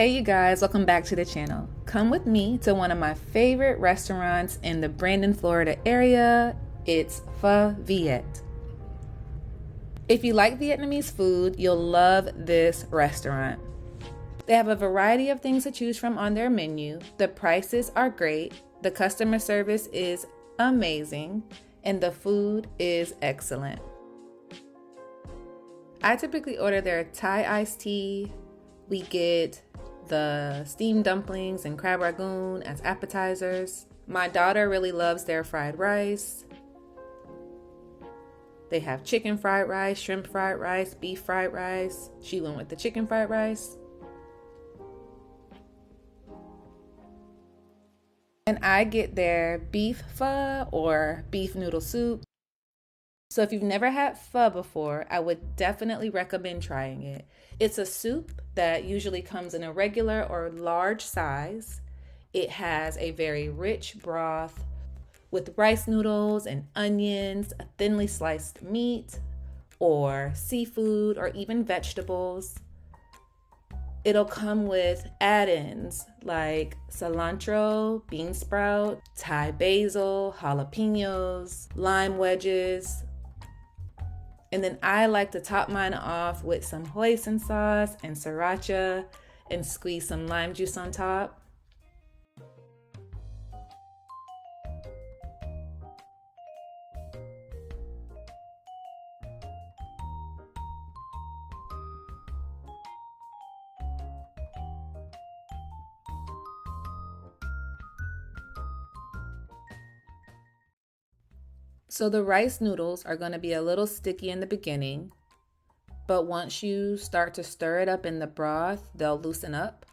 Hey you guys, welcome back to the channel. Come with me to one of my favorite restaurants in the Brandon, Florida area. It's Pho Viet. If you like Vietnamese food, you'll love this restaurant. They have a variety of things to choose from on their menu. The prices are great, the customer service is amazing, and the food is excellent. I typically order their Thai iced tea. We get the steamed dumplings and crab Rangoon as appetizers. My daughter really loves their fried rice. They have chicken fried rice, shrimp fried rice, beef fried rice. She went with the chicken fried rice. And I get their beef pho or beef noodle soup. So if you've never had pho before, I would definitely recommend trying it. It's a soup that usually comes in a regular or large size. It has a very rich broth with rice noodles and onions, a thinly sliced meat, or seafood, or even vegetables. It'll come with add-ins like cilantro, bean sprout, Thai basil, jalapenos, lime wedges. And then I like to top mine off with some hoisin sauce and sriracha and squeeze some lime juice on top. So the rice noodles are going to be a little sticky in the beginning, but once you start to stir it up in the broth, they'll loosen up.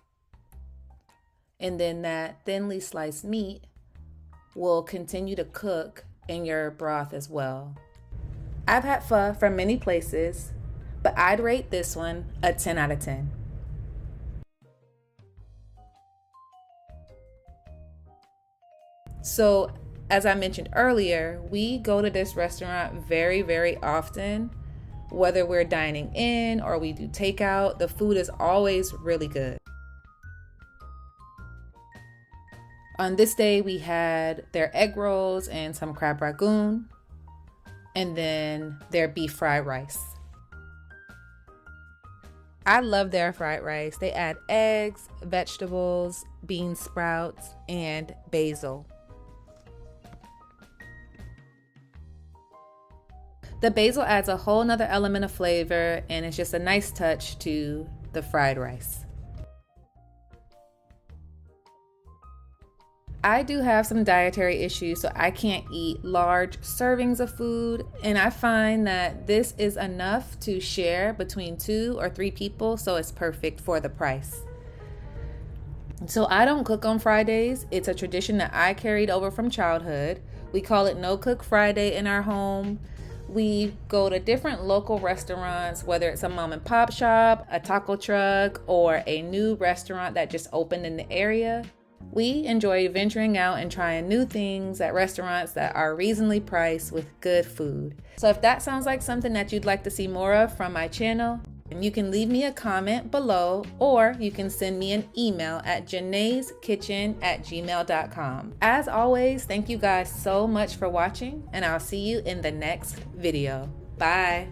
And then that thinly sliced meat will continue to cook in your broth as well. I've had pho from many places, but I'd rate this one a 10 out of 10. So as I mentioned earlier, we go to this restaurant very, very often. Whether we're dining in or we do takeout, the food is always really good. On this day, we had their egg rolls and some crab Rangoon, and then their beef fried rice. I love their fried rice. They add eggs, vegetables, bean sprouts, and basil. The basil adds a whole nother element of flavor, and it's just a nice touch to the fried rice. I do have some dietary issues, so I can't eat large servings of food, and I find that this is enough to share between 2 or 3 people, so it's perfect for the price. So I don't cook on Fridays. It's a tradition that I carried over from childhood. We call it No Cook Friday in our home. We go to different local restaurants, whether it's a mom and pop shop, a taco truck, or a new restaurant that just opened in the area. We enjoy venturing out and trying new things at restaurants that are reasonably priced with good food. So if that sounds like something that you'd like to see more of from my channel, you can leave me a comment below, or you can send me an email at janaiskitchen@gmail.com. As always, thank you guys so much for watching, and I'll see you in the next video. Bye.